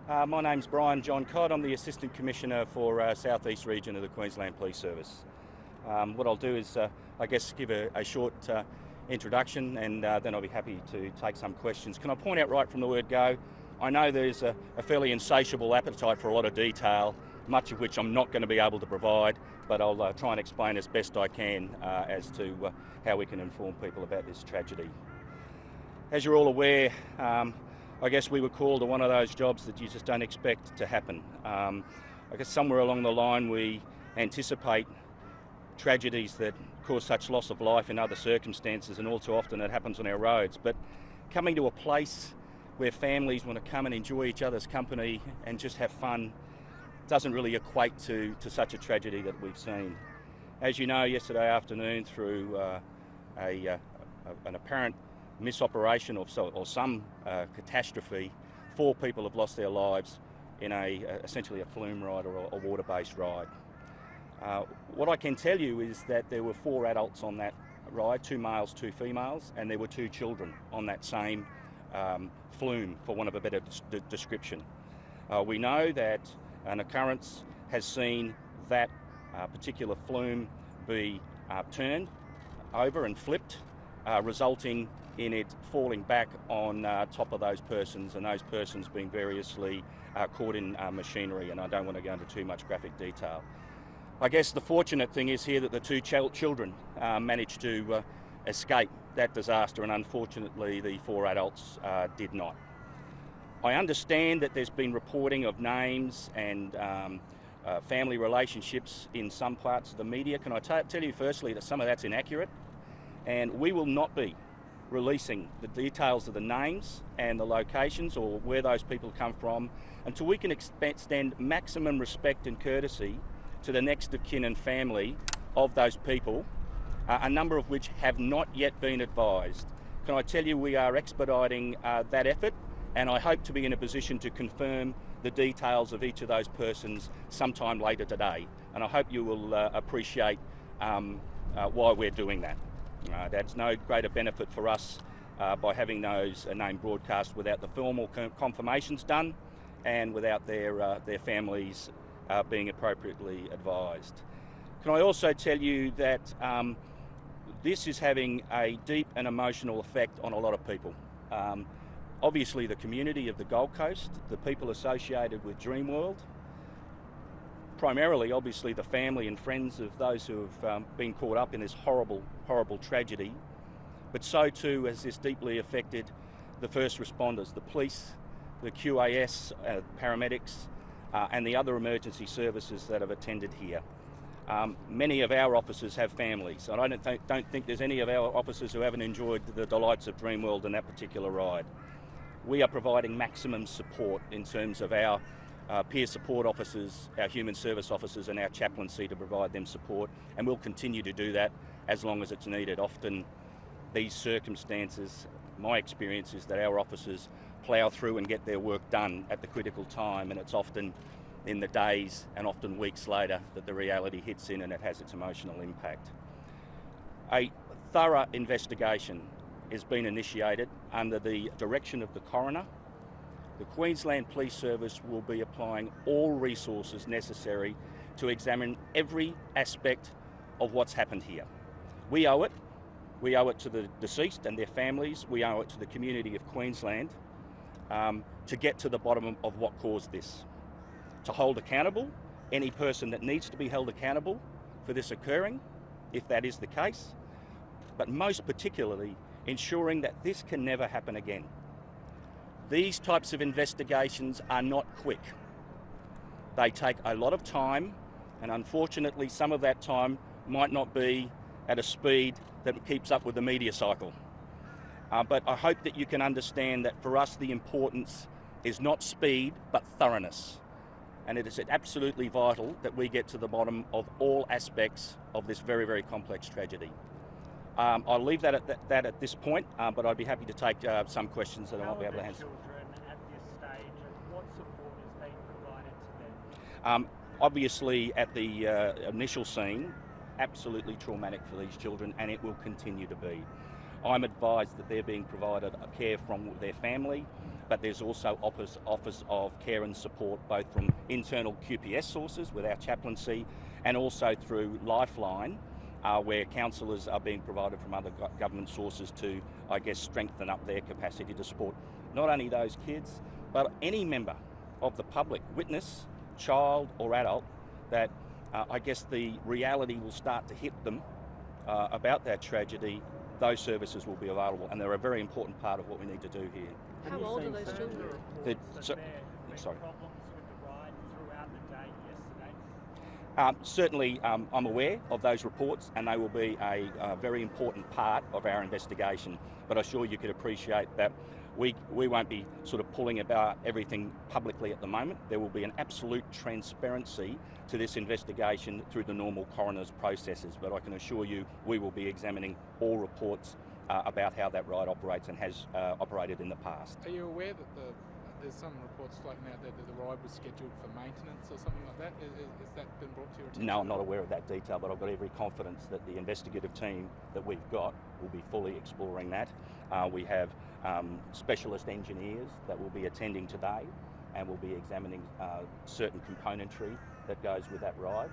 My name's Brian John Codd. I'm the Assistant Commissioner for South East Region of the Queensland Police Service. What I'll do is, I guess, give a short introduction, and then I'll be happy to take some questions. Can I point out right from the word go, I know there's a fairly insatiable appetite for a lot of detail, much of which I'm not going to be able to provide, but I'll try and explain as best I can as to how we can inform people about this tragedy. As you're all aware, I guess we were called to one of those jobs that you just don't expect to happen. I guess somewhere along the line we anticipate tragedies that cause such loss of life in other circumstances, and all too often it happens on our roads. But coming to a place where families want to come and enjoy each other's company and just have fun doesn't really equate to such a tragedy that we've seen. As you know, yesterday afternoon, through an apparent misoperation or some catastrophe, 4 people have lost their lives in essentially a flume ride or a water-based ride. What I can tell you is that there were 4 adults on that ride, 2 males, 2 females, and there were 2 children on that same flume, for want of a better description. We know that an occurrence has seen that particular flume be turned over and flipped, resulting in it falling back on top of those persons, and those persons being variously caught in machinery, and I don't want to go into too much graphic detail. I guess the fortunate thing is here that the 2 children managed to escape that disaster, and unfortunately the 4 adults did not. I understand that there's been reporting of names and family relationships in some parts of the media. Can I tell you firstly that some of that's inaccurate, and we will not be releasing the details of the names and the locations or where those people come from until we can extend maximum respect and courtesy to the next of kin and family of those people, a number of which have not yet been advised. Can I tell you we are expediting that effort, and I hope to be in a position to confirm the details of each of those persons sometime later today, and I hope you will appreciate why we're doing that. That's no greater benefit for us by having those names broadcast without the formal confirmations done and without their families being appropriately advised. Can I also tell you that this is having a deep and emotional effect on a lot of people. Obviously the community of the Gold Coast, the people associated with Dreamworld, primarily obviously the family and friends of those who have been caught up in this horrible, horrible tragedy, but so too has this deeply affected the first responders, the police, the QAS, paramedics, and the other emergency services that have attended here. Many of our officers have families, and I don't think there's any of our officers who haven't enjoyed the delights of Dreamworld in that particular ride. We are providing maximum support in terms of our peer support officers, our human service officers, and our chaplaincy to provide them support, and we'll continue to do that as long as it's needed. Often these circumstances, my experience is that our officers plough through and get their work done at the critical time, and it's often in the days and often weeks later that the reality hits in and it has its emotional impact. A thorough investigation has been initiated under the direction of the coroner. The Queensland Police Service will be applying all resources necessary to examine every aspect of what's happened here. We owe it. We owe it to the deceased and their families. We owe it to the community of Queensland to get to the bottom of what caused this. To hold accountable any person that needs to be held accountable for this occurring, if that is the case, but most particularly ensuring that this can never happen again. These types of investigations are not quick. They take a lot of time, and unfortunately some of that time might not be at a speed that keeps up with the media cycle. But I hope that you can understand that for us the importance is not speed but thoroughness, and it is absolutely vital that we get to the bottom of all aspects of this very, very complex tragedy. I'll leave that at this point, but I'd be happy to take some questions that I might be able to answer. Children at this stage, and what support is being provided to them? Obviously, at the initial scene, absolutely traumatic for these children, and it will continue to be. I'm advised that they're being provided care from their family, but there's also Office of Care and Support, both from internal QPS sources with our chaplaincy and also through Lifeline, where counsellors are being provided from other government sources to, I guess, strengthen up their capacity to support not only those kids, but any member of the public, witness, child or adult, that I guess the reality will start to hit them about that tragedy. Those services will be available, and they're a very important part of what we need to do here. How old are those children? Sorry. Problems with the ride throughout the day yesterday? Certainly, I'm aware of those reports, and they will be a very important part of our investigation. But I'm sure you could appreciate that we won't be sort of pulling about everything publicly at the moment. There will be an absolute transparency to this investigation through the normal coroner's processes. But I can assure you, we will be examining all reports about how that ride operates and has operated in the past. Are you aware that there's some reports floating out there that the ride was scheduled for maintenance or something like that? Has that been brought to your attention? No, I'm not aware of that detail, but I've got every confidence that the investigative team that we've got will be fully exploring that. We have specialist engineers that will be attending today and will be examining certain componentry that goes with that ride.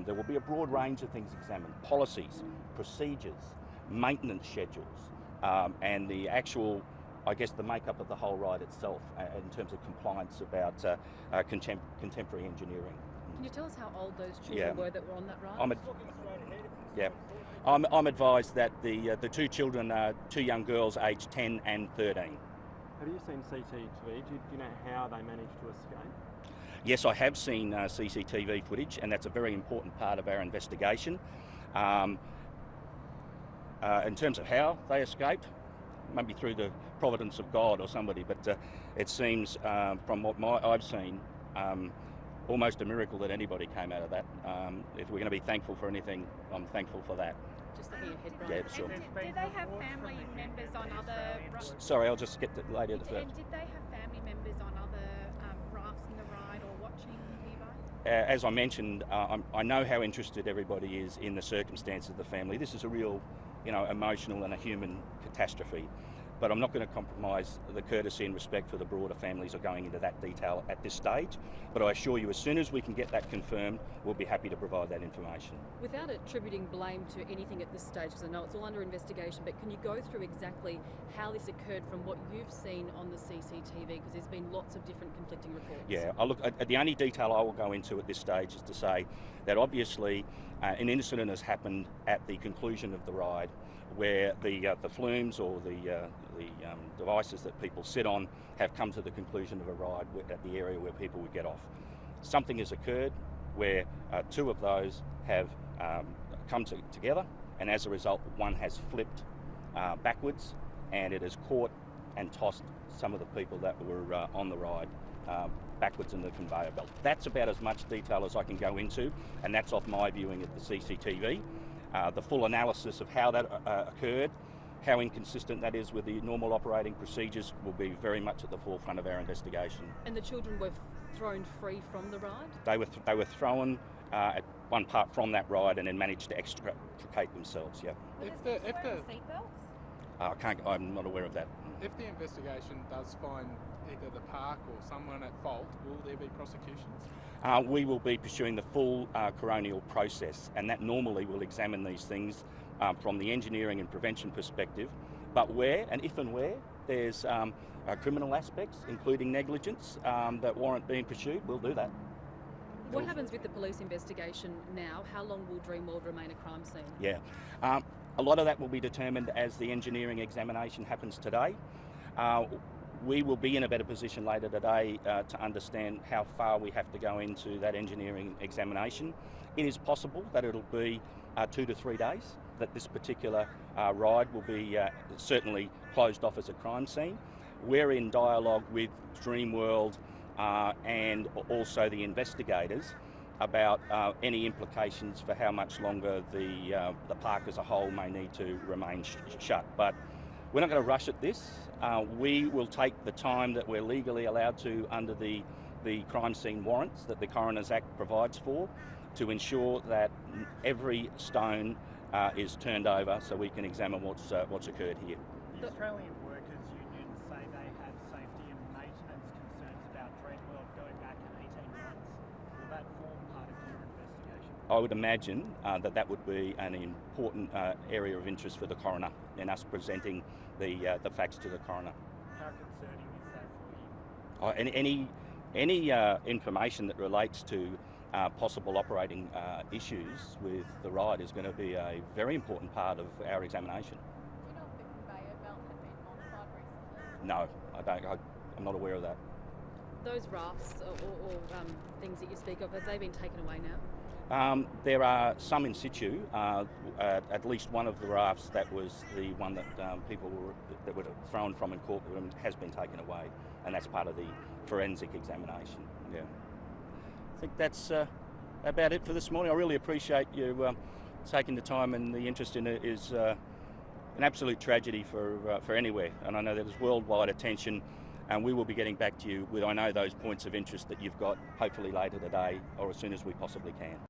There will be a broad range of things examined: policies, procedures, maintenance schedules, and the actual, I guess, the makeup of the whole ride itself in terms of compliance about contemporary engineering. Can you tell us how old those children were that were on that ride? I'm advised that the two children are two young girls aged 10 and 13. Have you seen CCTV? Do you know how they managed to escape? Yes, I have seen CCTV footage, and that's a very important part of our investigation. In terms of how they escaped, maybe through the providence of God or somebody, but it seems from what I've seen, almost a miracle that anybody came out of that. If we're going to be thankful for anything, I'm thankful for that. Just looking ahead, Brian. Yeah, sure. Did they have family members on other... Sorry, I'll just get to later the first. And did they have family members on other rafts in the ride or watching nearby? As I mentioned, I know how interested everybody is in the circumstances of the family. This is a real, emotional and a human catastrophe. But I'm not going to compromise the courtesy and respect for the broader families of going into that detail at this stage. But I assure you, as soon as we can get that confirmed, we'll be happy to provide that information. Without attributing blame to anything at this stage, because I know it's all under investigation, but can you go through exactly how this occurred from what you've seen on the CCTV? Because there's been lots of different conflicting reports. Yeah, the only detail I will go into at this stage is to say that obviously an incident has happened at the conclusion of the ride, where the flumes or the devices that people sit on have come to the conclusion of a ride at the area where people would get off. Something has occurred where two of those have come together, and as a result, one has flipped backwards, and it has caught and tossed some of the people that were on the ride backwards in the conveyor belt. That's about as much detail as I can go into, and that's off my viewing of the CCTV. The full analysis of how that occurred, how inconsistent that is with the normal operating procedures, will be very much at the forefront of our investigation. And the children were thrown free from the ride? They were thrown at one part from that ride and then managed to extricate themselves. Yeah. I'm not aware of that. If the investigation does find either the park or someone at fault, will there be prosecutions? We will be pursuing the full coronial process, and that normally will examine these things from the engineering and prevention perspective. But where, and if and where, there's criminal aspects, including negligence, that warrant being pursued, we'll do that. What happens with the police investigation now? How long will Dreamworld remain a crime scene? Yeah, a lot of that will be determined as the engineering examination happens today. We will be in a better position later today to understand how far we have to go into that engineering examination. It is possible that it'll be 2 to 3 days that this particular ride will be certainly closed off as a crime scene. We're in dialogue with Dreamworld and also the investigators about any implications for how much longer the park as a whole may need to remain shut. But we're not going to rush at this. We will take the time that we're legally allowed to under the crime scene warrants that the Coroner's Act provides for, to ensure that every stone is turned over so we can examine what's occurred here. The Australian Workers Union say they have safety and I would imagine that would be an important area of interest for the coroner and us presenting the facts to the coroner. How concerning is that for you? Any information that relates to possible operating issues with the ride is going to be a very important part of our examination. Do you know if the conveyor belt had been modified recently? No, I don't. I'm not aware of that. Those rafts or things that you speak of, have they been taken away now? There are some in situ. At least one of the rafts that was the one that that were thrown from in courtroom has been taken away, and that's part of the forensic examination. Yeah, I think that's about it for this morning. I really appreciate you taking the time, and the interest in it is an absolute tragedy for anywhere, and I know there's worldwide attention. And we will be getting back to you with, I know, those points of interest that you've got, hopefully later today or as soon as we possibly can.